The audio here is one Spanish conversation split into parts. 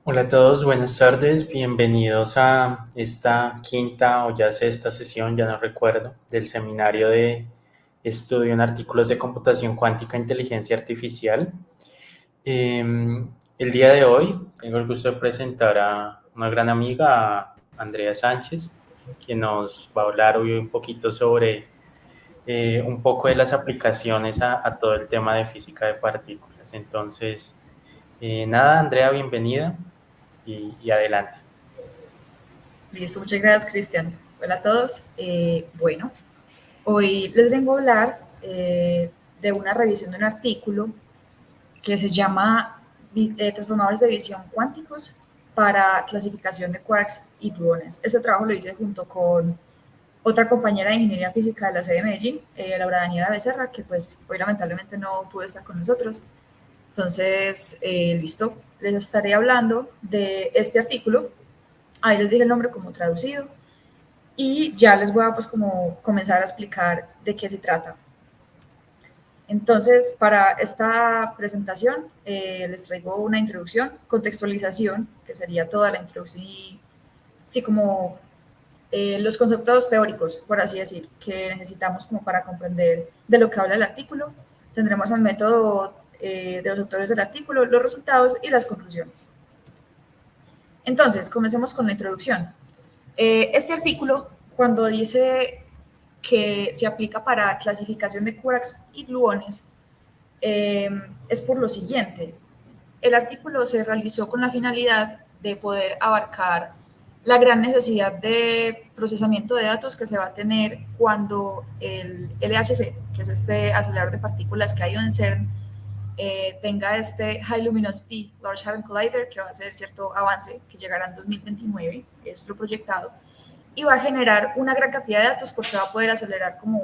Hola a todos, buenas tardes, bienvenidos a esta quinta o ya sexta sesión, ya no recuerdo, del seminario de estudio en artículos de computación cuántica e inteligencia artificial. El día de hoy tengo el gusto de presentar a una gran amiga, a Andrea Sánchez, quien nos va a hablar hoy un poquito sobre un poco de las aplicaciones a todo el tema de física de partículas. Entonces, nada, Andrea, bienvenida y adelante. Listo, muchas gracias, Cristian. Hola a todos. Bueno, hoy les vengo a hablar de una revisión de un artículo que se llama Transformadores de visión cuánticos para clasificación de quarks y gluones. Este trabajo lo hice junto con otra compañera de ingeniería física de la sede de Medellín, Laura Daniela Becerra, que pues hoy lamentablemente no pudo estar con nosotros. Entonces, listo, les estaré hablando de este artículo. Ahí les dije el nombre como traducido y ya les voy a pues como comenzar a explicar de qué se trata. Entonces, para esta presentación les traigo una introducción, contextualización, que sería toda la introducción y sí como los conceptos teóricos, por así decir, que necesitamos como para comprender de lo que habla el artículo. Tendremos el método de los autores del artículo, los resultados y las conclusiones. Entonces, comencemos con la introducción. Este artículo, cuando dice que se aplica para clasificación de quarks y gluones, eh, es por lo siguiente. El artículo se realizó con la finalidad de poder abarcar la gran necesidad de procesamiento de datos que se va a tener cuando el LHC, que es este acelerador de partículas que hay en CERN, tenga este High Luminosity Large Hadron Collider, que va a ser cierto avance, que llegará en 2029, es lo proyectado, y va a generar una gran cantidad de datos porque va a poder acelerar como,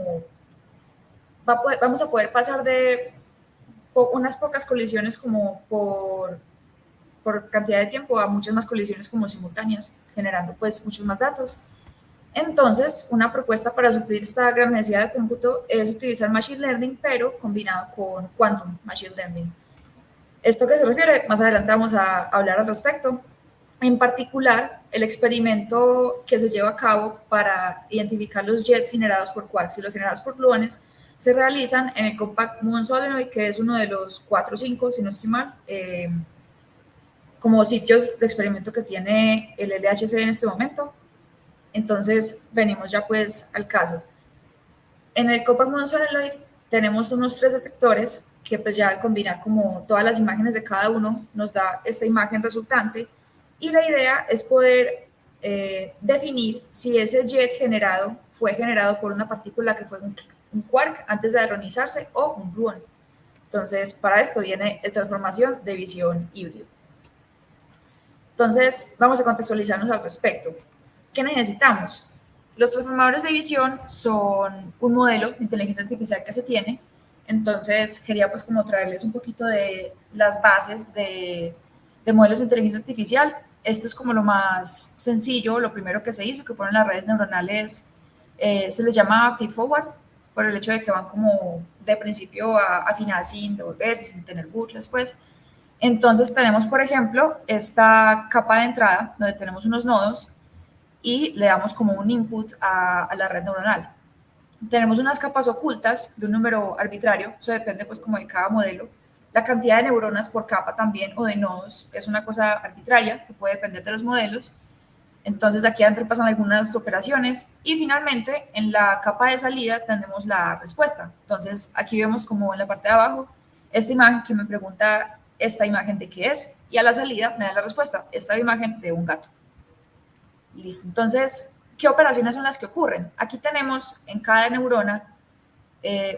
vamos a poder pasar de unas pocas colisiones como por cantidad de tiempo a muchas más colisiones como simultáneas, generando pues muchos más datos. Entonces, una propuesta para suplir esta gran necesidad de cómputo es utilizar Machine Learning, pero combinado con Quantum Machine Learning. ¿Esto qué se refiere? Más adelante vamos a hablar al respecto. En particular, el experimento que se lleva a cabo para identificar los jets generados por quarks y los generados por gluones se realizan en el Compact Muon Solenoid, que es uno de los 4 o 5, si no estoy mal, como sitios de experimento que tiene el LHC en este momento. Entonces, venimos ya pues al caso. En el Compact Muon Solenoid tenemos unos 3 detectores que pues ya al combinar como todas las imágenes de cada uno nos da esta imagen resultante y la idea es poder definir si ese jet generado fue generado por una partícula que fue un quark antes de hadronizarse o un gluón. Entonces, para esto viene la transformación de visión híbrido. Entonces, vamos a contextualizarnos al respecto. ¿Qué necesitamos? Los transformadores de visión son un modelo de inteligencia artificial que se tiene. Entonces, quería pues como traerles un poquito de las bases de modelos de inteligencia artificial. Esto es como lo más sencillo, lo primero que se hizo, que fueron las redes neuronales, se les llama feed forward, por el hecho de que van como de principio a final sin devolverse, sin tener bucles, pues. Entonces tenemos, por ejemplo, esta capa de entrada donde tenemos unos nodos y le damos como un input a la red neuronal. Tenemos unas capas ocultas de un número arbitrario, eso depende pues como de cada modelo. La cantidad de neuronas por capa también o de nodos es una cosa arbitraria que puede depender de los modelos. Entonces aquí adentro pasan algunas operaciones y finalmente en la capa de salida tenemos la respuesta. Entonces aquí vemos como en la parte de abajo esta imagen que me pregunta esta imagen de qué es y a la salida me da la respuesta, esta imagen de un gato. Listo. Entonces, ¿qué operaciones son las que ocurren? Aquí tenemos en cada neurona,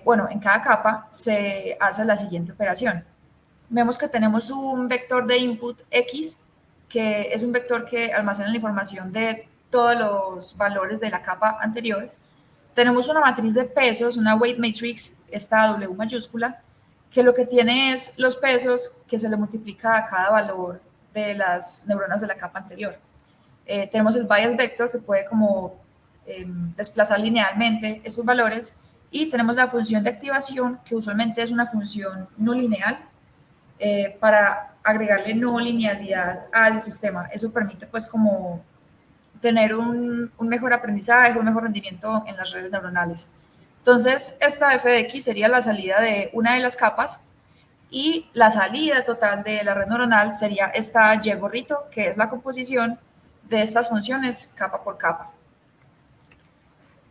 bueno, en cada capa se hace la siguiente operación. Vemos que tenemos un vector de input X, que es un vector que almacena la información de todos los valores de la capa anterior. Tenemos una matriz de pesos, una weight matrix, esta W mayúscula, que lo que tiene es los pesos que se le multiplica a cada valor de las neuronas de la capa anterior. Tenemos el bias vector que puede como desplazar linealmente esos valores y tenemos la función de activación que usualmente es una función no lineal para agregarle no linealidad al sistema. Eso permite pues como tener un mejor aprendizaje, un mejor rendimiento en las redes neuronales. Entonces, esta f de x sería la salida de una de las capas y la salida total de la red neuronal sería esta y gorrito, que es la composición de estas funciones capa por capa.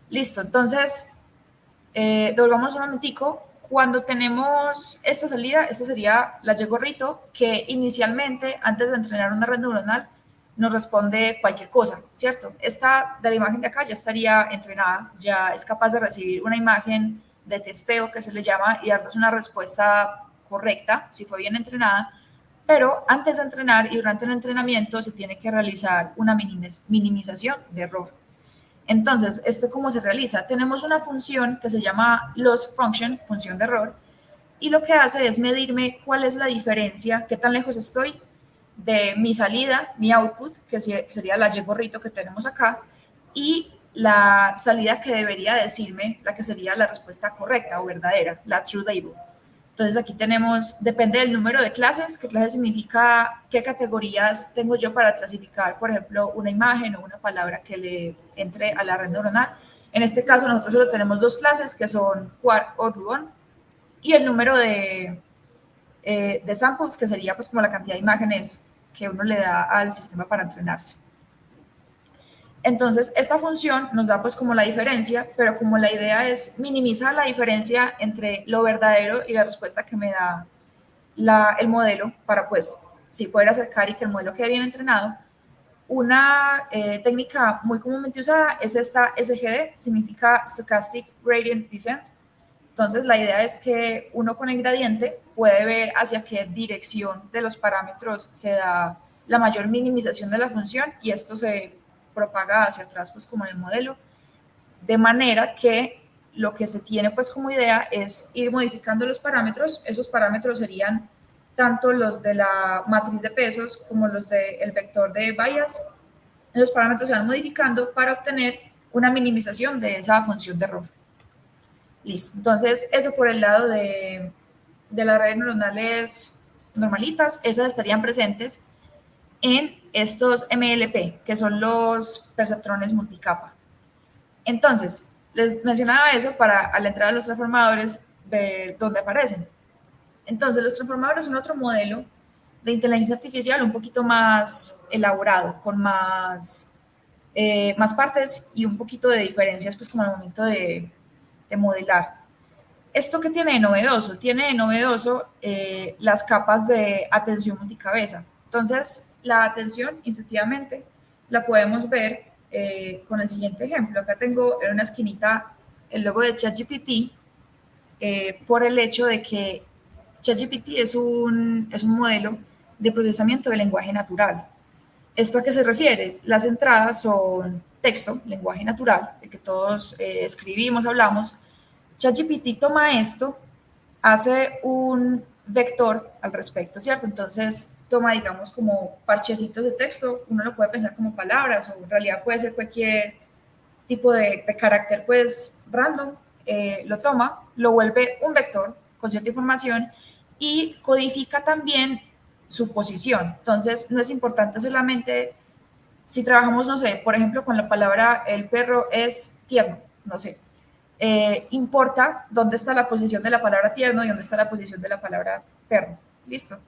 Listo, entonces, devolvamos un momentico. Cuando tenemos esta salida, esta sería la y gorrito, que inicialmente, antes de entrenar una red neuronal, nos responde cualquier cosa, ¿cierto? Esta de la imagen de acá ya estaría entrenada, ya es capaz de recibir una imagen de testeo que se le llama y darnos una respuesta correcta, si fue bien entrenada, pero antes de entrenar y durante el entrenamiento se tiene que realizar una minimización de error. Entonces, ¿esto cómo se realiza? Tenemos una función que se llama loss function, función de error, y lo que hace es medirme cuál es la diferencia, qué tan lejos estoy de mi salida, mi output, que sería la y gorrito que tenemos acá, y la salida que debería decirme, la que sería la respuesta correcta o verdadera, la true label. Entonces aquí tenemos, depende del número de clases, qué clase significa qué categorías tengo yo para clasificar, por ejemplo, una imagen o una palabra que le entre a la red neuronal. En este caso nosotros solo tenemos dos clases que son Quark o Rubon y el número de samples, que sería pues como la cantidad de imágenes que uno le da al sistema para entrenarse. Entonces, esta función nos da pues como la diferencia, pero como la idea es minimizar la diferencia entre lo verdadero y la respuesta que me da el modelo para pues sí poder acercar y que el modelo quede bien entrenado, una técnica muy comúnmente usada es esta SGD, significa Stochastic Gradient Descent. Entonces, la idea es que uno con el gradiente puede ver hacia qué dirección de los parámetros se da la mayor minimización de la función y esto se propaga hacia atrás, pues como en el modelo, de manera que lo que se tiene pues como idea es ir modificando los parámetros. Esos parámetros serían tanto los de la matriz de pesos como los del vector de bias. Esos parámetros se van modificando para obtener una minimización de esa función de error. Listo. Entonces, eso por el lado de las redes neuronales normalitas, esas estarían presentes en estos MLP, que son los perceptrones multicapa. Entonces, les mencionaba eso para a la entrada de los transformadores ver dónde aparecen. Entonces, los transformadores son otro modelo de inteligencia artificial un poquito más elaborado, con más partes y un poquito de diferencias, pues como al momento de modelar. ¿Esto qué tiene de novedoso? Tiene de novedoso las capas de atención multicabeza. Entonces, la atención, intuitivamente, la podemos ver con el siguiente ejemplo. Acá tengo en una esquinita el logo de ChatGPT por el hecho de que ChatGPT es un modelo de procesamiento de lenguaje natural. ¿Esto a qué se refiere? Las entradas son texto, lenguaje natural, el que todos escribimos, hablamos. ChatGPT toma esto, hace un vector al respecto, ¿cierto? Entonces toma, digamos, como parchecitos de texto, uno lo puede pensar como palabras o en realidad puede ser cualquier tipo de carácter, pues, random, lo toma, lo vuelve un vector con cierta información y codifica también su posición. Entonces, no es importante solamente si trabajamos, no sé, por ejemplo, con la palabra el perro es tierno, no sé, importa dónde está la posición de la palabra tierno y dónde está la posición de la palabra perro. Listo.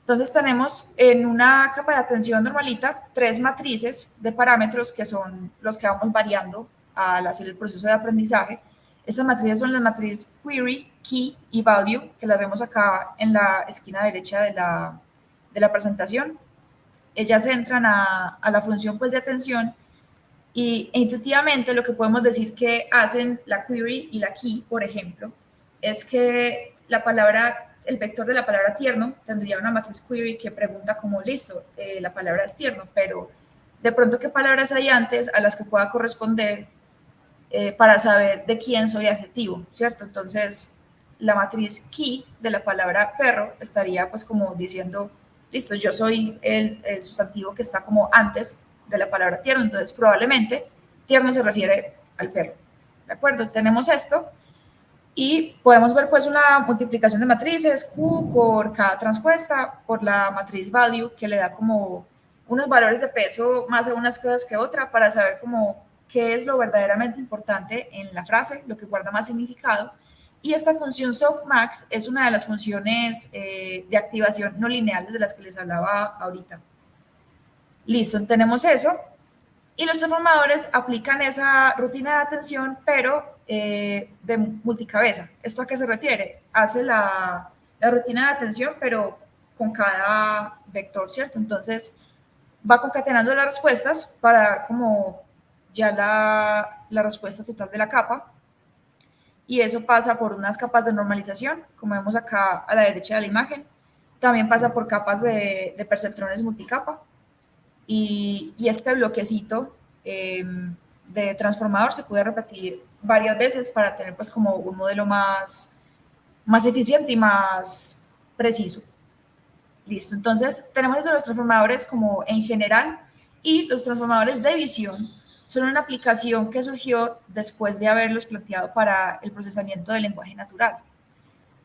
Entonces tenemos en una capa de atención normalita 3 matrices de parámetros que son los que vamos variando al hacer el proceso de aprendizaje. Estas matrices son la matriz query, key y value, que las vemos acá en la esquina derecha de la presentación. Ellas entran a la función pues, de atención y intuitivamente lo que podemos decir que hacen la query y la key, por ejemplo, es que la palabra, el vector de la palabra tierno tendría una matriz query que pregunta como, listo, la palabra es tierno, pero de pronto qué palabras hay antes a las que pueda corresponder para saber de quién soy adjetivo, ¿cierto? Entonces, la matriz key de la palabra perro estaría pues como diciendo, listo, yo soy el sustantivo que está como antes de la palabra tierno, entonces probablemente tierno se refiere al perro, ¿de acuerdo? Tenemos esto Y podemos ver pues una multiplicación de matrices Q por cada transpuesta por la matriz value, que le da como unos valores de peso más a unas cosas que otra para saber como qué es lo verdaderamente importante en la frase, lo que guarda más significado. Y esta función softmax es una de las funciones de activación no lineales de las que les hablaba ahorita. Listo, tenemos eso. Y los transformadores aplican esa rutina de atención, pero de multicabeza. ¿Esto a qué se refiere? Hace la rutina de atención, pero con cada vector, ¿cierto? Entonces, va concatenando las respuestas para dar como ya la respuesta total de la capa. Y eso pasa por unas capas de normalización, como vemos acá a la derecha de la imagen. También pasa por capas de perceptrones multicapa. Y este bloquecito de transformador se puede repetir varias veces para tener pues como un modelo más eficiente y más preciso. Listo, entonces tenemos eso de los transformadores como en general, y los transformadores de visión son una aplicación que surgió después de haberlos planteado para el procesamiento del lenguaje natural.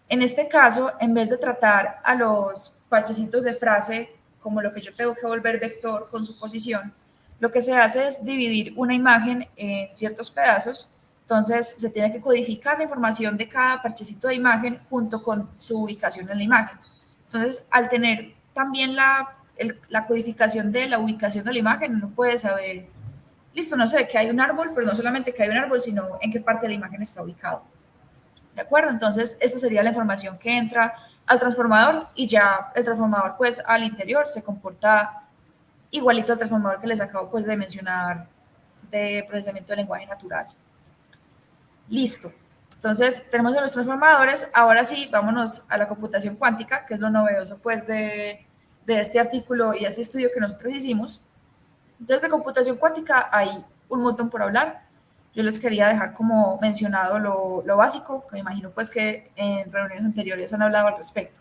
En este caso, en vez de tratar a los parchecitos de frase como lo que yo tengo que volver vector con su posición, lo que se hace es dividir una imagen en ciertos pedazos. Entonces, se tiene que codificar la información de cada parchecito de imagen junto con su ubicación en la imagen. Entonces, al tener también la codificación de la ubicación de la imagen, uno puede saber, listo, no sé, que hay un árbol, pero no solamente que hay un árbol, sino en qué parte de la imagen está ubicado. ¿De acuerdo? Entonces, esta sería la información que entra al transformador, y ya el transformador, pues, al interior se comporta igualito al transformador que les acabo, pues, de mencionar de procesamiento de lenguaje natural. Listo. Entonces, tenemos los transformadores. Ahora sí, vámonos a la computación cuántica, que es lo novedoso, pues, de este artículo y este estudio que nosotros hicimos. Entonces, de computación cuántica hay un montón por hablar. Yo les quería dejar como mencionado lo básico, que me imagino pues que en reuniones anteriores han hablado al respecto.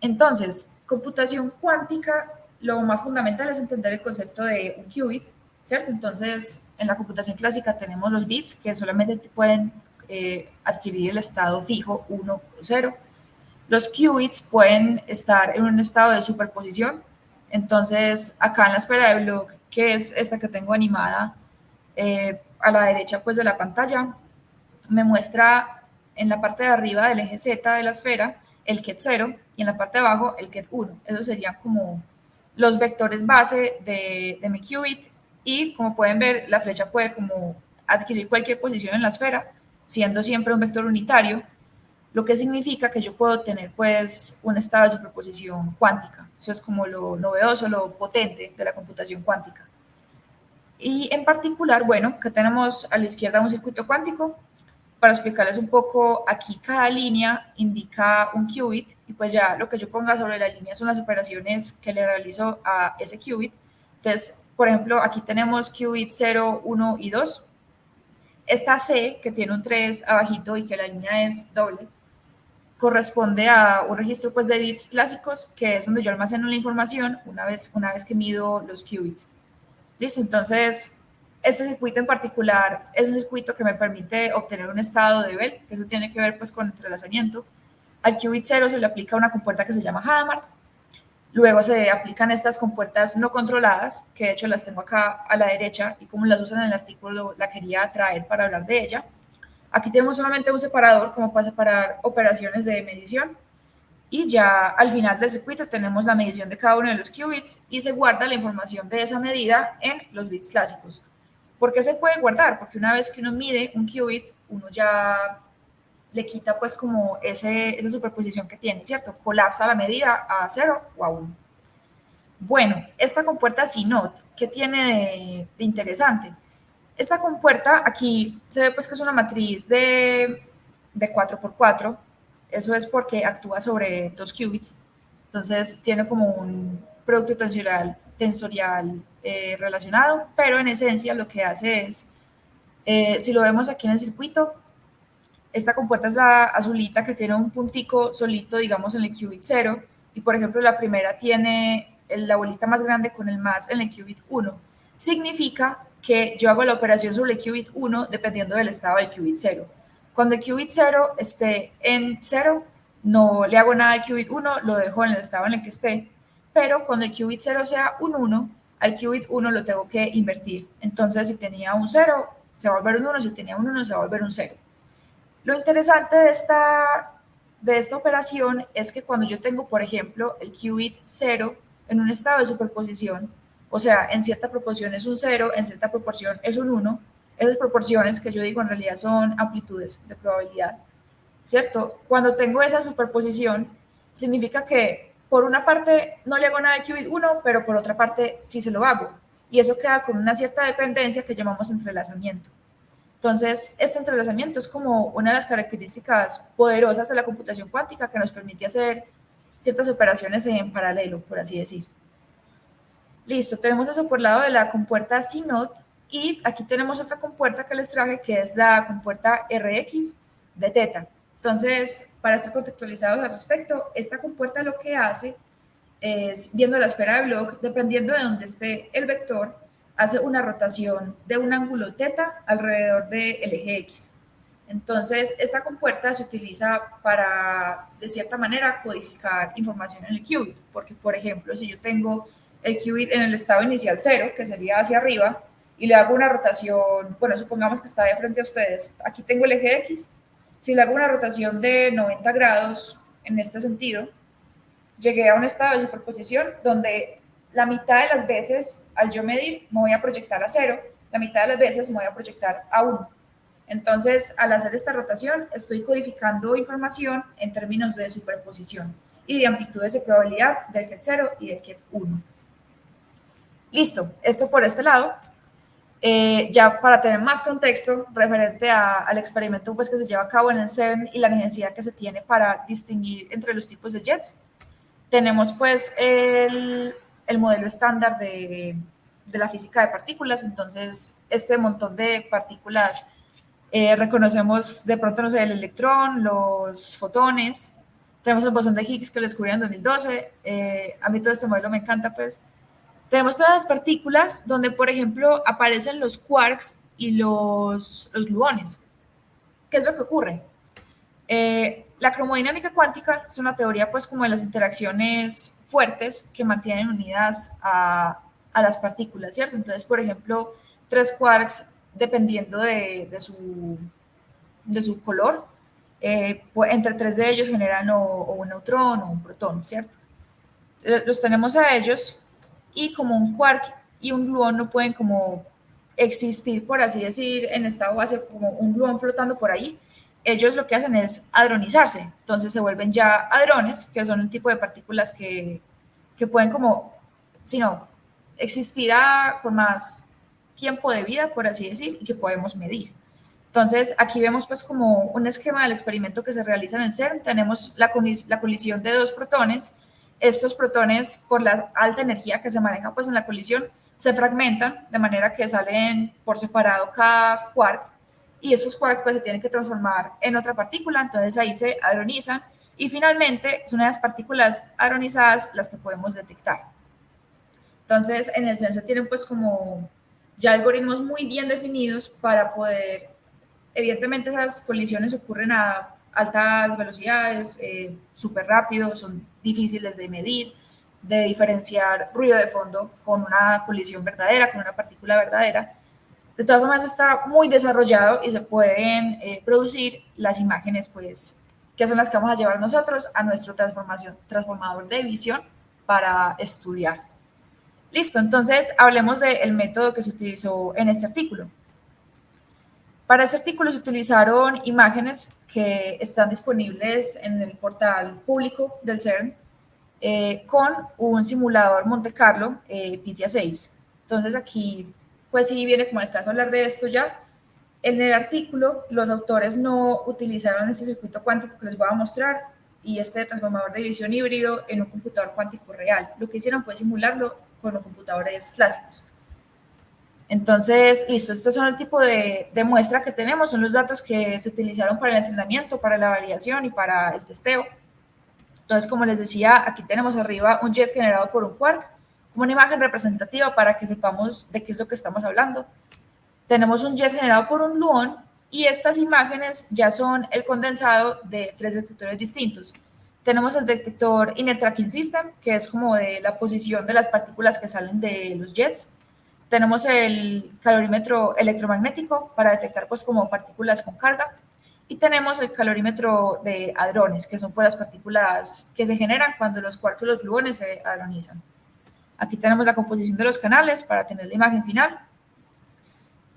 Entonces, computación cuántica, lo más fundamental es entender el concepto de un qubit, ¿cierto? Entonces, en la computación clásica tenemos los bits que solamente pueden adquirir el estado fijo 1 o 0. Los qubits pueden estar en un estado de superposición. Entonces, acá en la esfera de Bloch, que es esta que tengo animada, a la derecha pues de la pantalla, me muestra en la parte de arriba del eje Z de la esfera el ket 0 y en la parte de abajo el ket 1. Esos serían como los vectores base de mi qubit, y como pueden ver, la flecha puede como adquirir cualquier posición en la esfera, siendo siempre un vector unitario, lo que significa que yo puedo tener pues un estado de superposición cuántica. Eso es como lo novedoso, lo potente de la computación cuántica. Y en particular, bueno, que tenemos a la izquierda un circuito cuántico. Para explicarles un poco, aquí cada línea indica un qubit, y pues ya lo que yo ponga sobre la línea son las operaciones que le realizo a ese qubit. Entonces, por ejemplo, aquí tenemos qubit 0, 1 y 2. Esta C, que tiene un 3 abajito y que la línea es doble, corresponde a un registro pues de bits clásicos, que es donde yo almaceno la información una vez que mido los qubits. Listo, entonces este circuito en particular es un circuito que me permite obtener un estado de Bell, que eso tiene que ver pues con entrelazamiento. Al qubit 0 se le aplica una compuerta que se llama Hadamard. Luego se aplican estas compuertas no controladas, que de hecho las tengo acá a la derecha, y como las usan en el artículo la quería traer para hablar de ella. Aquí tenemos solamente un separador como para separar operaciones de medición, y ya al final del circuito tenemos la medición de cada uno de los qubits y se guarda la información de esa medida en los bits clásicos. ¿Por qué se puede guardar? Porque una vez que uno mide un qubit, uno ya le quita pues como esa superposición que tiene, ¿cierto? Colapsa la medida a 0 o a 1. Bueno, esta compuerta CNOT, ¿qué tiene de interesante? Esta compuerta aquí se ve pues que es una matriz de 4x4. Eso es porque actúa sobre 2 qubits. Entonces tiene como un producto tensorial relacionado, pero en esencia lo que hace es, si lo vemos aquí en el circuito, esta compuerta es la azulita que tiene un puntico solito, digamos, en el qubit 0, y por ejemplo la primera tiene la bolita más grande con el más en el qubit 1. Significa que yo hago la operación sobre el qubit 1 dependiendo del estado del qubit 0. Cuando el qubit 0 esté en 0, no le hago nada al qubit 1, lo dejo en el estado en el que esté. Pero cuando el qubit 0 sea un 1, al qubit 1 lo tengo que invertir. Entonces, si tenía un 0, se va a volver un 1, si tenía un 1, se va a volver un 0. Lo interesante de esta operación es que cuando yo tengo, por ejemplo, el qubit 0 en un estado de superposición, o sea, en cierta proporción es un 0, en cierta proporción es un 1, esas proporciones que yo digo en realidad son amplitudes de probabilidad, ¿cierto? Cuando tengo esa superposición, significa que por una parte no le hago nada al qubit 1, pero por otra parte sí se lo hago. Y eso queda con una cierta dependencia que llamamos entrelazamiento. Entonces, este entrelazamiento es como una de las características poderosas de la computación cuántica que nos permite hacer ciertas operaciones en paralelo, por así decir. Listo, tenemos eso por el lado de la compuerta CNOT y aquí tenemos otra compuerta que les traje que es la compuerta RX de teta. Entonces, para estar contextualizados al respecto, esta compuerta lo que hace es, viendo la esfera de Bloch, dependiendo de dónde esté el vector, hace una rotación de un ángulo teta alrededor del eje X. Entonces, esta compuerta se utiliza para, de cierta manera, codificar información en el qubit, porque, por ejemplo, si yo tengo el qubit en el estado inicial 0, que sería hacia arriba, y le hago una rotación, bueno, supongamos que está de frente a ustedes, aquí tengo el eje X, si le hago una rotación de 90 grados en este sentido, llegué a un estado de superposición donde la mitad de las veces al yo medir me voy a proyectar a 0, la mitad de las veces me voy a proyectar a 1. Entonces, al hacer esta rotación, estoy codificando información en términos de superposición y de amplitudes de probabilidad del ket 0 y del ket 1. Listo, esto por este lado. Ya para tener más contexto referente al experimento pues, que se lleva a cabo en el CERN y la necesidad que se tiene para distinguir entre los tipos de jets, tenemos pues el modelo estándar de la física de partículas. Entonces, este montón de partículas reconocemos de pronto, no sé, el electrón, los fotones, tenemos el bosón de Higgs que lo descubrí en 2012, a mí todo este modelo me encanta, pues. Tenemos todas las partículas donde, por ejemplo, aparecen los quarks y los gluones. ¿Qué es lo que ocurre? La cromodinámica cuántica es una teoría, pues, como de las interacciones fuertes que mantienen unidas a las partículas, ¿cierto? Entonces, por ejemplo, tres quarks, dependiendo de su color, entre tres de ellos generan o un neutrón o un protón, ¿cierto? Los tenemos a ellos y como un quark y un gluón no pueden como existir, por así decir, en estado base, como un gluón flotando por ahí, ellos lo que hacen es hadronizarse, entonces se vuelven ya hadrones, que son el tipo de partículas que pueden como, sino existir con más tiempo de vida, por así decir, y que podemos medir. Entonces, aquí vemos pues como un esquema del experimento que se realiza en el CERN. Tenemos la colisión de dos protones. Estos protones, por la alta energía que se maneja pues en la colisión, se fragmentan de manera que salen por separado cada quark y estos quarks pues se tienen que transformar en otra partícula, entonces ahí se hadronizan y finalmente son las partículas hadronizadas las que podemos detectar. Entonces, en el CERN se tienen pues como ya algoritmos muy bien definidos para poder, evidentemente esas colisiones ocurren a altas velocidades, súper rápido, son difíciles de medir, de diferenciar ruido de fondo con una colisión verdadera, con una partícula verdadera. De todas formas, está muy desarrollado y se pueden producir las imágenes, pues, que son las que vamos a llevar nosotros a nuestro transformador de visión para estudiar. Listo, entonces hablemos del método que se utilizó en este artículo. Para este artículo se utilizaron imágenes que están disponibles en el portal público del CERN con un simulador Monte Carlo Pythia 6. Entonces aquí, pues sí viene como el caso hablar de esto ya. En el artículo, los autores no utilizaron este circuito cuántico que les voy a mostrar y este transformador de visión híbrido en un computador cuántico real. Lo que hicieron fue simularlo con los computadores clásicos. Entonces, listo, estos son el tipo de muestra que tenemos, son los datos que se utilizaron para el entrenamiento, para la validación y para el testeo. Entonces, como les decía, aquí tenemos arriba un jet generado por un quark, como una imagen representativa para que sepamos de qué es lo que estamos hablando. Tenemos un jet generado por un gluón y estas imágenes ya son el condensado de 3 detectores distintos. Tenemos el detector Inner Tracking System, que es como de la posición de las partículas que salen de los jets. Tenemos el calorímetro electromagnético para detectar pues como partículas con carga. Y tenemos el calorímetro de hadrones, que son pues las partículas que se generan cuando los quarks o los gluones se hadronizan. Aquí tenemos la composición de los canales para tener la imagen final.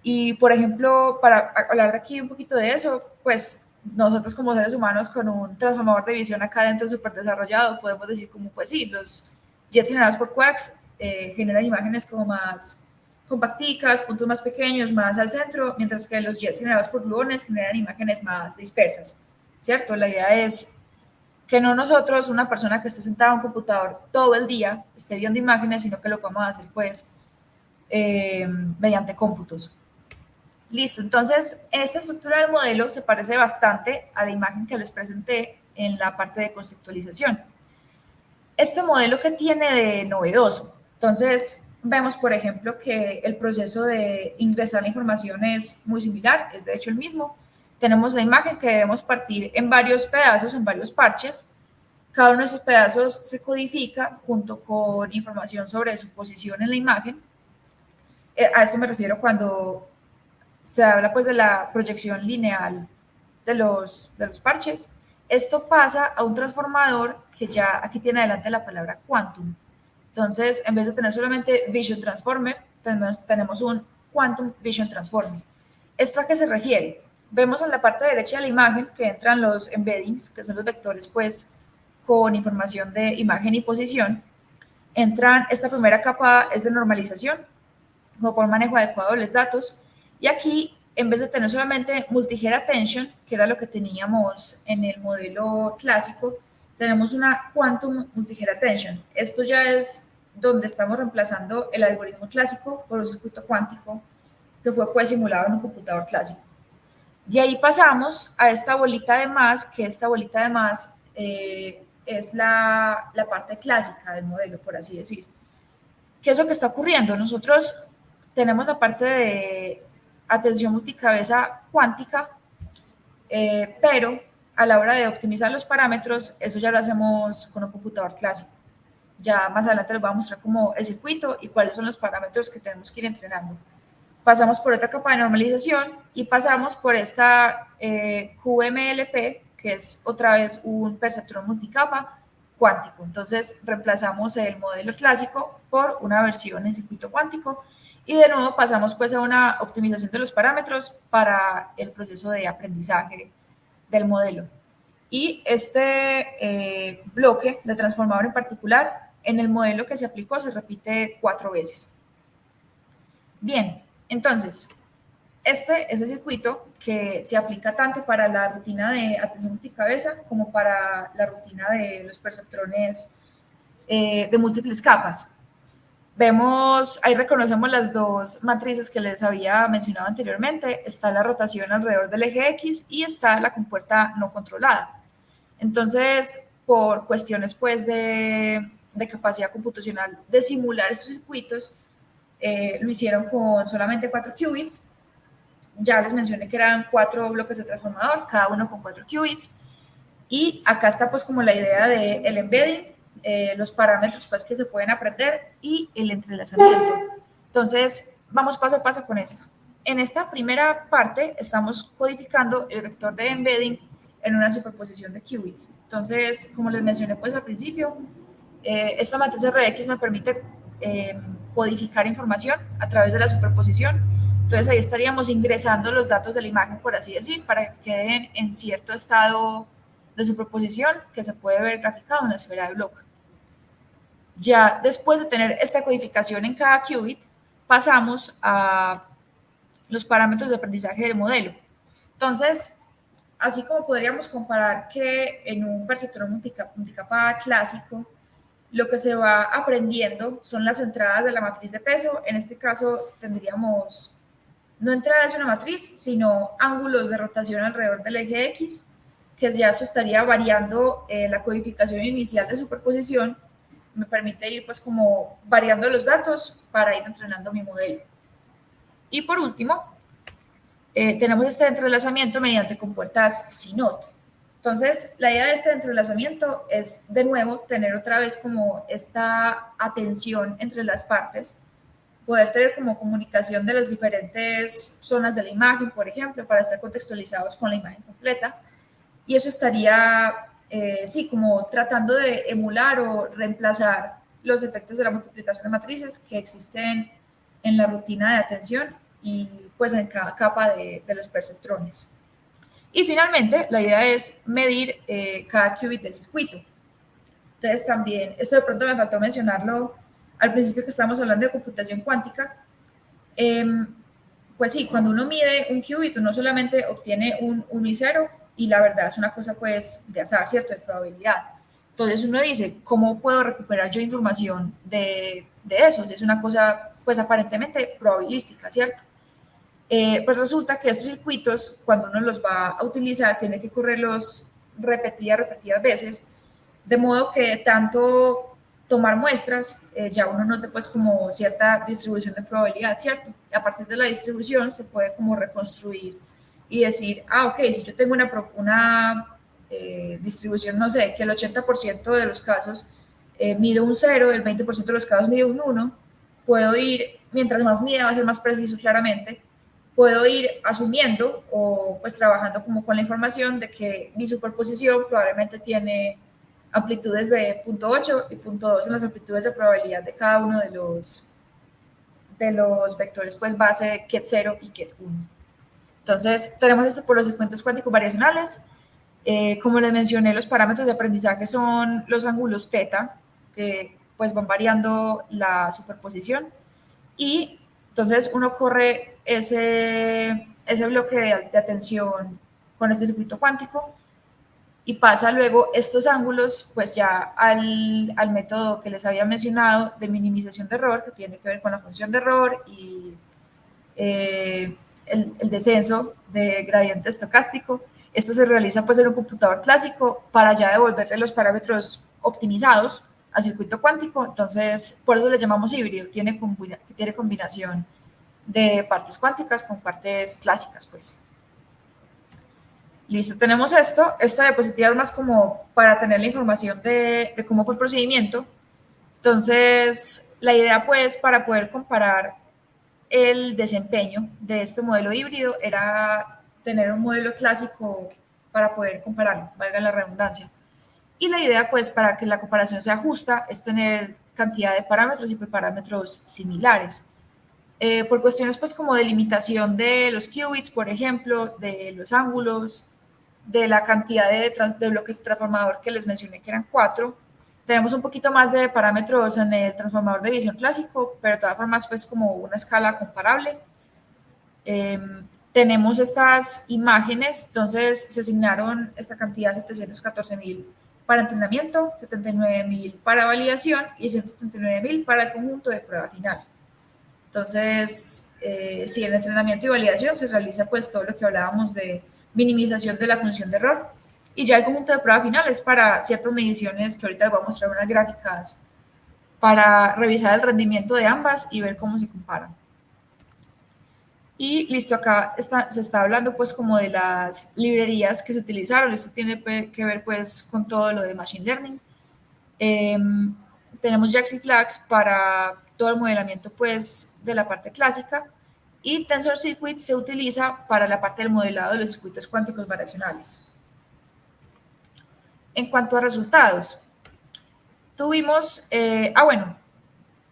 Y, por ejemplo, para hablar de aquí un poquito de eso, pues nosotros como seres humanos con un transformador de visión acá dentro súper desarrollado, podemos decir como, pues sí, los jets generados por quarks generan imágenes como más compacticas, puntos más pequeños, más al centro, mientras que los jets generados por gluones generan imágenes más dispersas, ¿cierto? La idea es que no nosotros, una persona que esté sentada en un computador todo el día, esté viendo imágenes, sino que lo podamos hacer pues mediante cómputos. Listo, entonces esta estructura del modelo se parece bastante a la imagen que les presenté en la parte de conceptualización. Este modelo que tiene de novedoso, entonces vemos por ejemplo que el proceso de ingresar la información es muy similar, es de hecho el mismo. Tenemos la imagen que debemos partir en varios pedazos, en varios parches. Cada uno de esos pedazos se codifica junto con información sobre su posición en la imagen. A eso me refiero cuando se habla pues de la proyección lineal de los parches. Esto pasa a un transformador que ya aquí tiene adelante la palabra quantum. Entonces, en vez de tener solamente Vision Transformer, tenemos un Quantum Vision Transformer. ¿Esto a qué se refiere? Vemos en la parte derecha de la imagen que entran los embeddings, que son los vectores pues con información de imagen y posición. Esta primera capa es de normalización, como por manejo adecuado de los datos. Y aquí, en vez de tener solamente multi-head attention, que era lo que teníamos en el modelo clásico, tenemos una quantum multi-head attention. Esto ya es donde estamos reemplazando el algoritmo clásico por un circuito cuántico que fue pues simulado en un computador clásico. De ahí pasamos a esta bolita de más, que esta bolita de más es la parte clásica del modelo, por así decir. ¿Qué es lo que está ocurriendo? Nosotros tenemos la parte de atención multicabeza cuántica, pero a la hora de optimizar los parámetros, eso ya lo hacemos con un computador clásico. Ya más adelante les voy a mostrar como el circuito y cuáles son los parámetros que tenemos que ir entrenando. Pasamos por otra capa de normalización y pasamos por esta QMLP, que es otra vez un perceptrón multicapa cuántico. Entonces reemplazamos el modelo clásico por una versión en circuito cuántico y de nuevo pasamos pues a una optimización de los parámetros para el proceso de aprendizaje del modelo. Y este bloque de transformador en particular, en el modelo que se aplicó se repite 4 veces. Bien, entonces, este es el circuito que se aplica tanto para la rutina de atención multicabeza como para la rutina de los perceptrones de múltiples capas. Vemos, ahí reconocemos las dos matrices que les había mencionado anteriormente. Está la rotación alrededor del eje X y está la compuerta no controlada. Entonces, por cuestiones pues de capacidad computacional de simular estos circuitos, lo hicieron con solamente 4 qubits. Ya les mencioné que eran 4 bloques de transformador, cada uno con 4 qubits. Y acá está pues como la idea del embedding, los parámetros pues que se pueden aprender y el entrelazamiento. Entonces, vamos paso a paso con esto. En esta primera parte estamos codificando el vector de embedding en una superposición de qubits. Entonces, como les mencioné pues al principio, esta matriz RX me permite codificar información a través de la superposición. Entonces ahí estaríamos ingresando los datos de la imagen, por así decir, para que queden en cierto estado de superposición que se puede ver graficado en la esfera de Bloch. Ya después de tener esta codificación en cada qubit, pasamos a los parámetros de aprendizaje del modelo. Entonces, así como podríamos comparar que en un perceptrón multicapa clásico, lo que se va aprendiendo son las entradas de la matriz de peso. En este caso tendríamos no entradas de una matriz, sino ángulos de rotación alrededor del eje X, que ya eso estaría variando la codificación inicial de superposición. Me permite ir pues como variando los datos para ir entrenando mi modelo. Y por último, tenemos este entrelazamiento mediante compuertas CNOT. Entonces, la idea de este entrelazamiento es, de nuevo, tener otra vez como esta atención entre las partes, poder tener como comunicación de las diferentes zonas de la imagen, por ejemplo, para estar contextualizados con la imagen completa. Y eso estaría, sí, como tratando de emular o reemplazar los efectos de la multiplicación de matrices que existen en la rutina de atención y pues en cada capa de los perceptrones. Y finalmente, la idea es medir cada qubit del circuito. Entonces también, esto de pronto me faltó mencionarlo al principio que estábamos hablando de computación cuántica. Pues sí, cuando uno mide un qubit, uno solamente obtiene un 1 y 0, y la verdad es una cosa pues de azar, ¿cierto? De probabilidad. Entonces uno dice, ¿cómo puedo recuperar yo información de eso? Es una cosa pues aparentemente probabilística, ¿cierto? Pues resulta que estos circuitos, cuando uno los va a utilizar, tiene que correrlos repetidas veces, de modo que tanto tomar muestras, ya uno nota pues como cierta distribución de probabilidad, ¿cierto? Y a partir de la distribución se puede como reconstruir y decir, ah, ok, si yo tengo una distribución, no sé, que el 80% de los casos mide un 0, el 20% de los casos mide un 1, puedo ir, mientras más mida va a ser más preciso claramente, puedo ir asumiendo o pues trabajando como con la información de que mi superposición probablemente tiene amplitudes de 0.8 y 0.2 en las amplitudes de probabilidad de cada uno de los vectores pues base ket 0 y ket 1. Entonces tenemos esto por los circuitos cuánticos variacionales. Como les mencioné, los parámetros de aprendizaje son los ángulos θ, que pues van variando la superposición, y entonces uno corre ese bloque de atención con este circuito cuántico y pasa luego estos ángulos pues ya al método que les había mencionado de minimización de error, que tiene que ver con la función de error y el descenso de gradiente estocástico. Esto se realiza pues en un computador clásico para ya devolverle los parámetros optimizados al circuito cuántico. Entonces, por eso le llamamos híbrido, tiene combinación de partes cuánticas con partes clásicas, pues. Listo, tenemos esto. Esta diapositiva es más como para tener la información de cómo fue el procedimiento. Entonces, la idea pues para poder comparar el desempeño de este modelo híbrido era tener un modelo clásico para poder compararlo, valga la redundancia. Y la idea, pues, para que la comparación sea justa, es tener cantidad de parámetros y parámetros similares. Por cuestiones, pues, como de limitación de los qubits, por ejemplo, de los ángulos, de la cantidad de bloques de transformador que les mencioné, que eran 4, tenemos un poquito más de parámetros en el transformador de visión clásico, pero de todas formas, pues, como una escala comparable. Tenemos estas imágenes, entonces se asignaron esta cantidad, 714.000 para entrenamiento, 79.000 para validación y 179.000 para el conjunto de prueba final. Entonces, sí, en entrenamiento y validación se realiza pues todo lo que hablábamos de minimización de la función de error, y ya el conjunto de prueba final es para ciertas mediciones que ahorita les voy a mostrar unas gráficas para revisar el rendimiento de ambas y ver cómo se comparan. Y listo, acá se está hablando pues como de las librerías que se utilizaron. Esto tiene que ver pues con todo lo de Machine Learning. Tenemos JAX y FLAX para todo el modelamiento pues de la parte clásica, y TensorCircuit se utiliza para la parte del modelado de los circuitos cuánticos variacionales. En cuanto a resultados, tuvimos, bueno,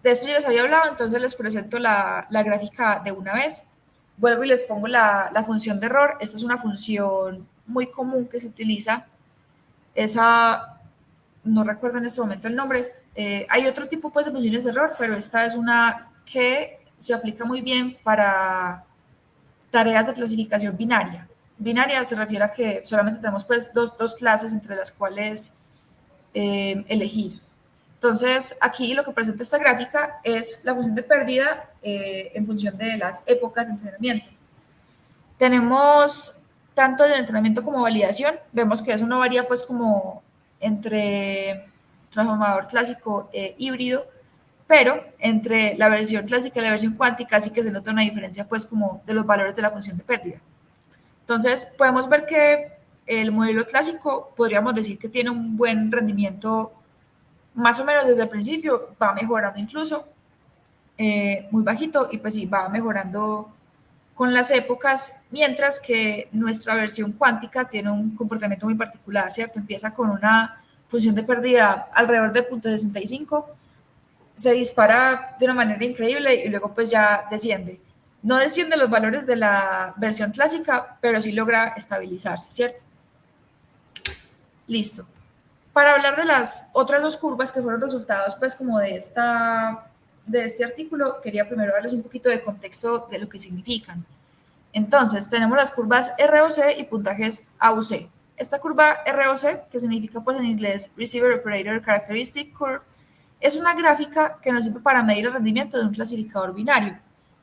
de esto ya les había hablado, entonces les presento la gráfica de una vez. Vuelvo y les pongo la función de error. Esta es una función muy común que se utiliza. Esa, no recuerdo en este momento el nombre. Hay otro tipo pues, de funciones de error, pero esta es una que se aplica muy bien para tareas de clasificación binaria. Binaria se refiere a que solamente tenemos pues, dos clases entre las cuales elegir. Entonces, aquí lo que presenta esta gráfica es la función de pérdida en función de las épocas de entrenamiento. Tenemos tanto el entrenamiento como validación. Vemos que eso no varía pues como entre transformador clásico e híbrido, pero entre la versión clásica y la versión cuántica sí que se nota una diferencia pues como de los valores de la función de pérdida. Entonces, podemos ver que el modelo clásico podríamos decir que tiene un buen rendimiento más o menos desde el principio, va mejorando incluso, muy bajito, y pues sí, va mejorando con las épocas, mientras que nuestra versión cuántica tiene un comportamiento muy particular, ¿cierto? Empieza con una función de pérdida alrededor de 0.65, se dispara de una manera increíble y luego pues ya desciende. No desciende los valores de la versión clásica, pero sí logra estabilizarse, ¿cierto? Listo. Para hablar de las otras dos curvas que fueron resultados pues como de este artículo, quería primero darles un poquito de contexto de lo que significan. Entonces, tenemos las curvas ROC y puntajes AUC. Esta curva ROC, que significa pues en inglés Receiver Operator Characteristic Curve, es una gráfica que nos sirve para medir el rendimiento de un clasificador binario,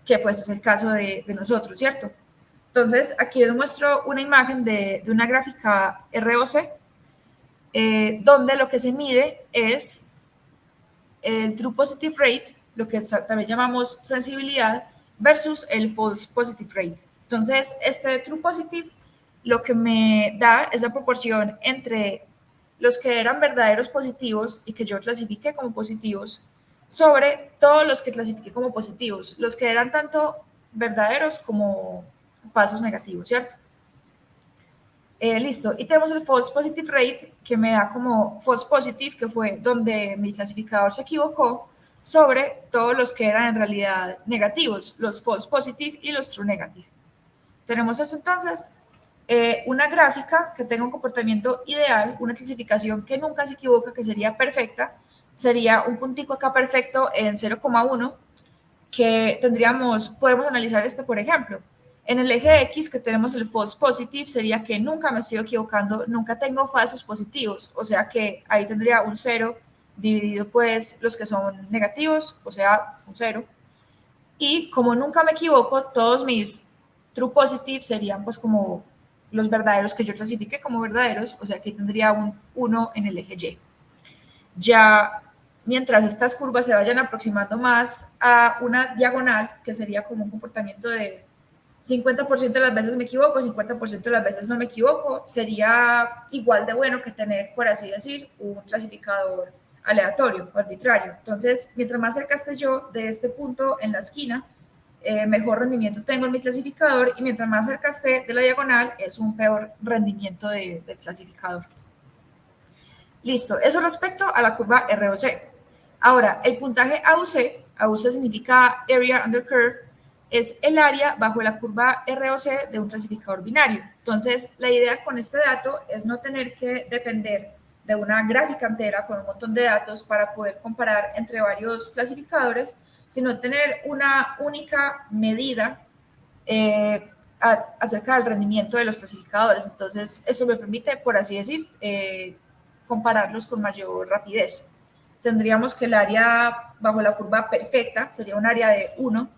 que pues es el caso de nosotros, ¿cierto? Entonces, aquí les muestro una imagen de una gráfica ROC, donde lo que se mide es el True Positive Rate, lo que también llamamos sensibilidad, versus el False Positive Rate. Entonces, este True Positive lo que me da es la proporción entre los que eran verdaderos positivos y que yo clasifiqué como positivos sobre todos los que clasifiqué como positivos, los que eran tanto verdaderos como falsos negativos, ¿cierto? Listo, y tenemos el false positive rate, que me da como false positive, que fue donde mi clasificador se equivocó, sobre todos los que eran en realidad negativos, los false positive y los true negative. Tenemos eso entonces, una gráfica que tenga un comportamiento ideal, una clasificación que nunca se equivoca, que sería perfecta, sería un puntico acá perfecto en 0,1, que podemos analizar este por ejemplo. En el eje X, que tenemos el false positive, sería que nunca me estoy equivocando, nunca tengo falsos positivos, o sea que ahí tendría un 0 dividido pues los que son negativos, o sea, un 0. Y como nunca me equivoco, todos mis true positive serían pues como los verdaderos que yo clasifique como verdaderos, o sea que tendría un 1 en el eje Y. Ya mientras estas curvas se vayan aproximando más a una diagonal, que sería como un comportamiento de 50% de las veces me equivoco, 50% de las veces no me equivoco, sería igual de bueno que tener, por así decir, un clasificador aleatorio o arbitrario. Entonces, mientras más cerca esté yo de este punto en la esquina, mejor rendimiento tengo en mi clasificador, y mientras más cerca esté de la diagonal, es un peor rendimiento del clasificador. Listo, eso respecto a la curva ROC. Ahora, el puntaje AUC, AUC significa Area Under Curve, es el área bajo la curva ROC de un clasificador binario. Entonces, la idea con este dato es no tener que depender de una gráfica entera con un montón de datos para poder comparar entre varios clasificadores, sino tener una única medida acerca del rendimiento de los clasificadores. Entonces, eso me permite, por así decir, compararlos con mayor rapidez. Tendríamos que el área bajo la curva perfecta sería un área de 1,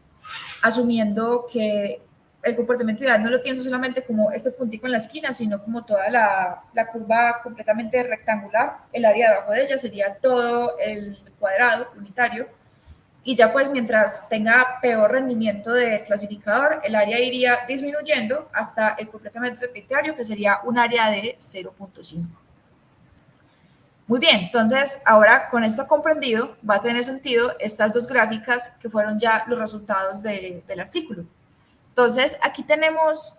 asumiendo que el comportamiento ideal no lo pienso solamente como este puntico en la esquina, sino como toda la curva completamente rectangular. El área debajo de ella sería todo el cuadrado unitario. Y ya pues mientras tenga peor rendimiento del clasificador, el área iría disminuyendo hasta el completamente arbitrario, que sería un área de 0.5. Muy bien, entonces ahora con esto comprendido va a tener sentido estas dos gráficas que fueron ya los resultados del artículo. Entonces aquí tenemos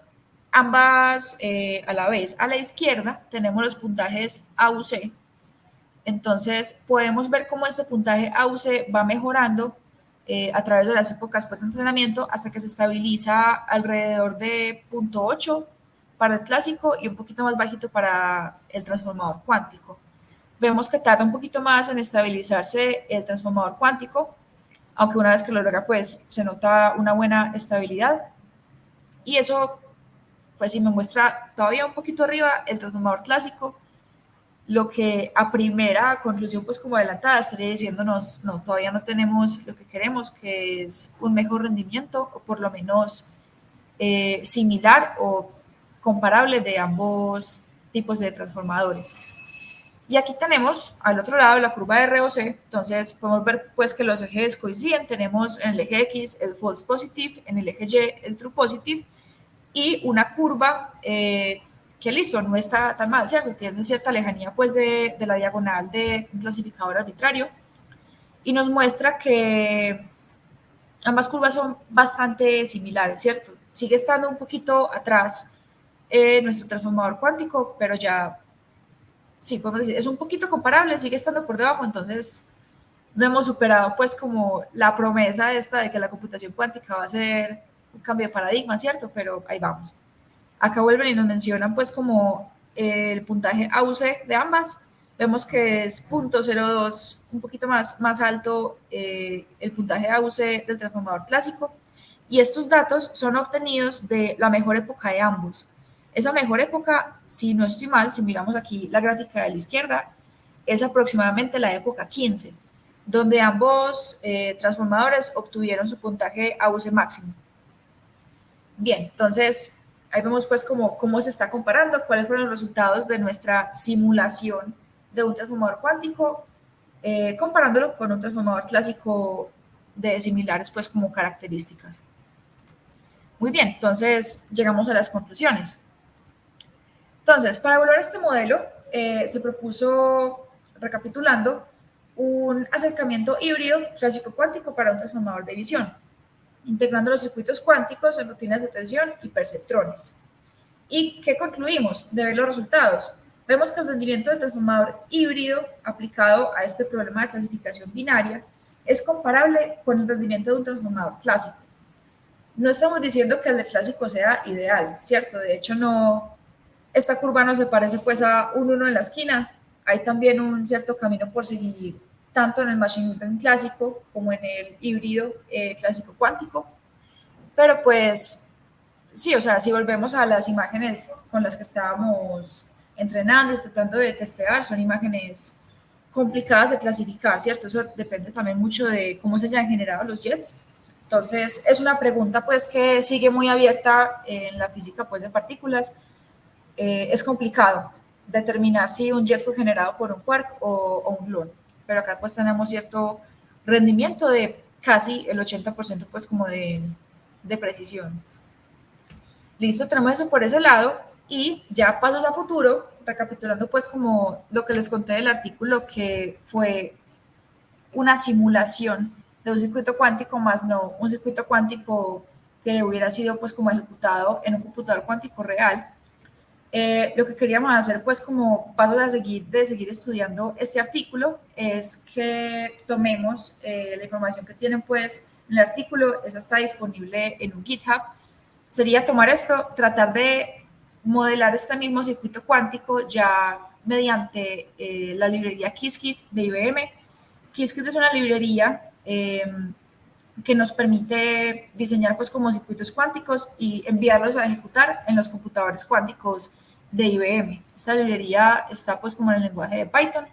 ambas a la vez. A la izquierda tenemos los puntajes AUC. Entonces podemos ver cómo este puntaje AUC va mejorando a través de las épocas pues, de entrenamiento hasta que se estabiliza alrededor de 0.8 para el clásico y un poquito más bajito para el transformador cuántico. Vemos que tarda un poquito más en estabilizarse el transformador cuántico, aunque una vez que lo logra, pues se nota una buena estabilidad. Y eso, pues sí me muestra todavía un poquito arriba el transformador clásico, lo que a primera conclusión, pues como adelantada, estaría diciéndonos, no, todavía no tenemos lo que queremos, que es un mejor rendimiento, o por lo menos similar o comparable de ambos tipos de transformadores. Y aquí tenemos al otro lado la curva de ROC, entonces podemos ver pues que los ejes coinciden, tenemos en el eje X el false positive, en el eje Y el true positive, y una curva que listo, no está tan mal, ¿cierto? Tiene cierta lejanía pues de la diagonal de un clasificador arbitrario y nos muestra que ambas curvas son bastante similares, ¿cierto? Sigue estando un poquito atrás nuestro transformador cuántico, pero ya, sí, podemos decir, es un poquito comparable, sigue estando por debajo, entonces no hemos superado pues como la promesa esta de que la computación cuántica va a ser un cambio de paradigma, ¿cierto? Pero ahí vamos. Acá vuelven y nos mencionan pues como el puntaje AUC de ambas. Vemos que es 0.02, un poquito más alto el puntaje AUC del transformador clásico. Y estos datos son obtenidos de la mejor época de ambos. Esa mejor época, si no estoy mal, si miramos aquí la gráfica de la izquierda, es aproximadamente la época 15, donde ambos transformadores obtuvieron su puntaje AUC máximo. Bien, entonces ahí vemos pues cómo se está comparando, cuáles fueron los resultados de nuestra simulación de un transformador cuántico, comparándolo con un transformador clásico de similares pues como características. Muy bien, entonces llegamos a las conclusiones. Entonces, para evaluar este modelo, se propuso, recapitulando, un acercamiento híbrido clásico cuántico para un transformador de visión, integrando los circuitos cuánticos en rutinas de tensión y perceptrones. ¿Y qué concluimos de ver los resultados? Vemos que el rendimiento del transformador híbrido aplicado a este problema de clasificación binaria es comparable con el rendimiento de un transformador clásico. No estamos diciendo que el de clásico sea ideal, ¿cierto? De hecho, no, esta curva no se parece pues a un 1 en la esquina. Hay también un cierto camino por seguir, tanto en el machine learning clásico como en el híbrido clásico cuántico. Pero pues, sí, o sea, si volvemos a las imágenes con las que estábamos entrenando y tratando de testear, son imágenes complicadas de clasificar, ¿cierto? Eso depende también mucho de cómo se hayan generado los jets. Entonces, es una pregunta pues que sigue muy abierta en la física pues de partículas. Es complicado determinar si un jet fue generado por un quark o un gluon, pero acá pues tenemos cierto rendimiento de casi el 80% pues como de precisión. Listo, tenemos eso por ese lado y ya pasos a futuro, recapitulando pues como lo que les conté del artículo que fue una simulación de un circuito cuántico más no un circuito cuántico que hubiera sido pues como ejecutado en un computador cuántico real. Lo que queríamos hacer pues como pasos de seguir estudiando este artículo es que tomemos la información que tienen pues en el artículo, esa está disponible en un GitHub. Sería tomar esto, tratar de modelar este mismo circuito cuántico ya mediante la librería Qiskit de IBM. Qiskit es una librería que nos permite diseñar pues como circuitos cuánticos y enviarlos a ejecutar en los computadores cuánticos de IBM. Esta librería está pues como en el lenguaje de Python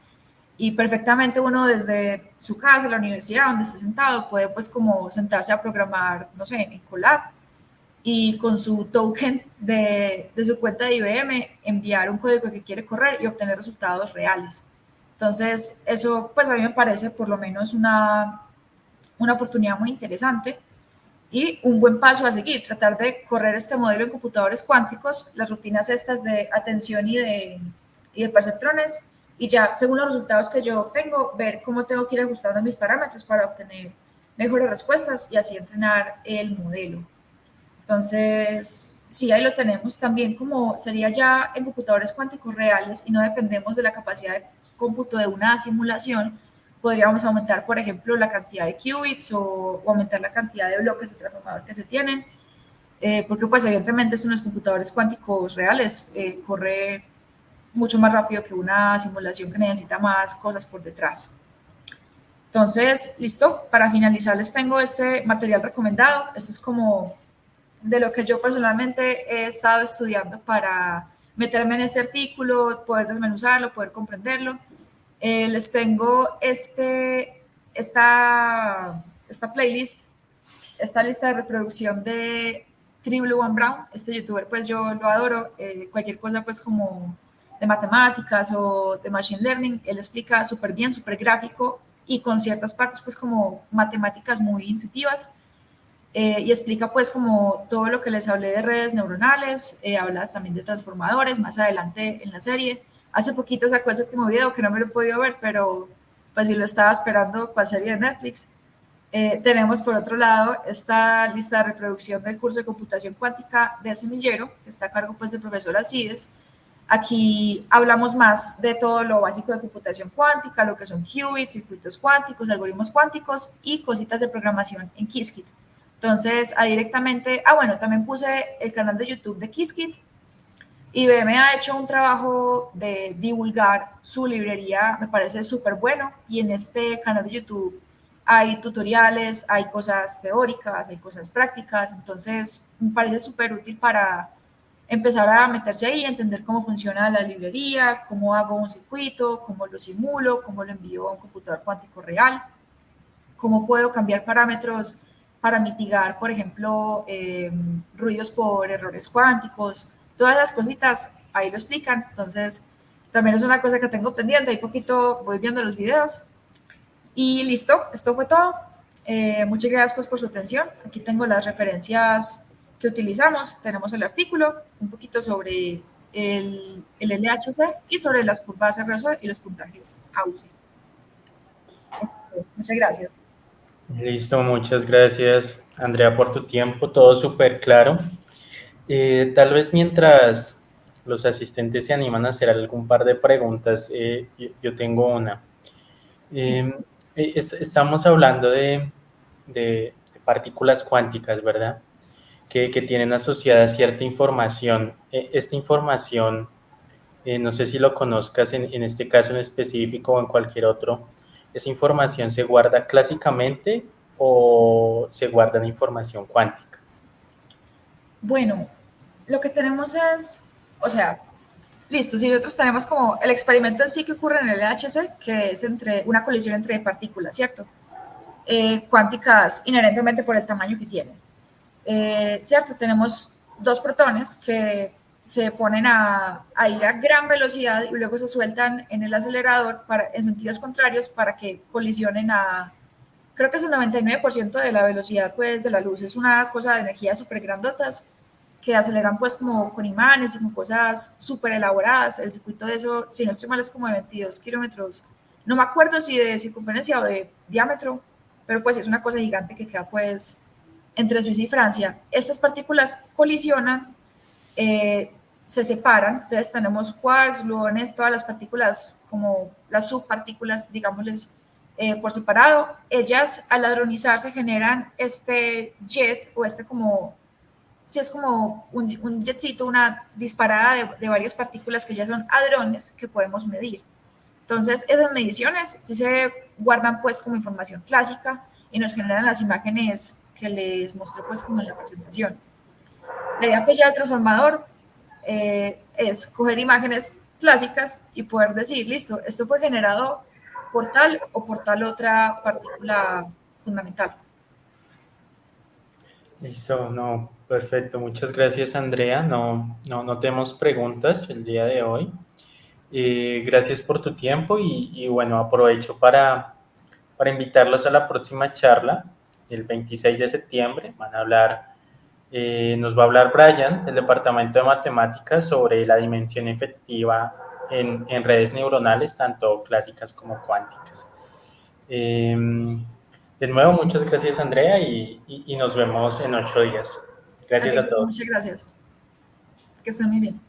y perfectamente uno desde su casa, la universidad, donde esté sentado, puede pues como sentarse a programar, no sé, en Colab y con su token de su cuenta de IBM enviar un código que quiere correr y obtener resultados reales. Entonces, eso pues a mí me parece por lo menos una oportunidad muy interesante y un buen paso a seguir, tratar de correr este modelo en computadores cuánticos, las rutinas estas de atención y de perceptrones, y ya según los resultados que yo obtengo, ver cómo tengo que ir ajustando mis parámetros para obtener mejores respuestas y así entrenar el modelo. Entonces, sí, ahí lo tenemos también como sería ya en computadores cuánticos reales y no dependemos de la capacidad de cómputo de una simulación. Podríamos aumentar, por ejemplo, la cantidad de qubits o aumentar la cantidad de bloques de transformador que se tienen, porque pues evidentemente esto en los computadores cuánticos reales corre mucho más rápido que una simulación que necesita más cosas por detrás. Entonces, listo, para finalizar les tengo este material recomendado. Esto es como de lo que yo personalmente he estado estudiando para meterme en este artículo, poder desmenuzarlo, poder comprenderlo. Les tengo esta playlist, esta lista de reproducción de True One Brown. Este youtuber pues yo lo adoro, cualquier cosa pues como de matemáticas o de machine learning, él explica súper bien, súper gráfico y con ciertas partes pues como matemáticas muy intuitivas. y explica pues como todo lo que les hablé de redes neuronales, habla también de transformadores más adelante en la serie. Hace poquito sacó el séptimo video que no me lo he podido ver, pero pues sí lo estaba esperando cual serie de Netflix. Tenemos por otro lado esta lista de reproducción del curso de computación cuántica del semillero, que está a cargo pues del profesor Alcides. Aquí hablamos más de todo lo básico de computación cuántica, lo que son qubits, circuitos cuánticos, algoritmos cuánticos y cositas de programación en Qiskit. Entonces, ahí directamente, bueno, también puse el canal de YouTube de Qiskit. IBM ha hecho un trabajo de divulgar su librería, me parece súper bueno, y en este canal de YouTube hay tutoriales, hay cosas teóricas, hay cosas prácticas, entonces me parece súper útil para empezar a meterse ahí, entender cómo funciona la librería, cómo hago un circuito, cómo lo simulo, cómo lo envío a un computador cuántico real, cómo puedo cambiar parámetros para mitigar, por ejemplo, ruidos por errores cuánticos, todas las cositas, ahí lo explican. Entonces, también es una cosa que tengo pendiente, ahí poquito voy viendo los videos. Y listo, esto fue todo. Muchas gracias pues, por su atención. Aquí tengo las referencias que utilizamos. Tenemos el artículo, un poquito sobre el LHC y sobre las curvas RSO y los puntajes AUC. Muchas gracias. Listo, muchas gracias, Andrea, por tu tiempo, todo súper claro. Tal vez mientras los asistentes se animan a hacer algún par de preguntas, yo tengo una. Sí. Estamos hablando de partículas cuánticas, ¿verdad? Que tienen asociada cierta información. Esta información, no sé si lo conozcas en este caso en específico o en cualquier otro, ¿esa información se guarda clásicamente o se guarda en información cuántica? Bueno, lo que tenemos es, o sea, listo, si nosotros tenemos como el experimento en sí que ocurre en el LHC, que es entre una colisión entre partículas, ¿cierto? Cuánticas inherentemente por el tamaño que tienen. ¿Cierto? Tenemos dos protones que se ponen a ir a gran velocidad y luego se sueltan en el acelerador en sentidos contrarios para que colisionen creo que es el 99% de la velocidad pues, de la luz. Es una cosa de energía súper grandotas que aceleran pues como con imanes y con cosas súper elaboradas. El circuito de eso, si no estoy mal, es como de 22 kilómetros. No me acuerdo si de circunferencia o de diámetro, pero pues es una cosa gigante que queda pues entre Suiza y Francia. Estas partículas colisionan, se separan, entonces tenemos quarks, gluones, todas las partículas como las subpartículas, digámosles, por separado. Ellas al hadronizarse generan este jet o este como si es como un jetcito, una disparada de varias partículas que ya son hadrones que podemos medir. Entonces, esas mediciones sí se guardan pues como información clásica y nos generan las imágenes que les mostré pues como en la presentación. La idea pues ya del transformador es coger imágenes clásicas y poder decir, listo, esto fue generado por tal o por tal otra partícula fundamental. Listo, no, perfecto. Muchas gracias, Andrea. No tenemos preguntas el día de hoy. Gracias por tu tiempo y bueno, aprovecho para invitarlos a la próxima charla el 26 de septiembre. Nos va a hablar Brian del Departamento de Matemáticas sobre la dimensión efectiva en redes neuronales, tanto clásicas como cuánticas. De nuevo, muchas gracias, Andrea, y nos vemos en 8 días. Gracias a Okay, todos. muchas gracias. Que estén muy bien.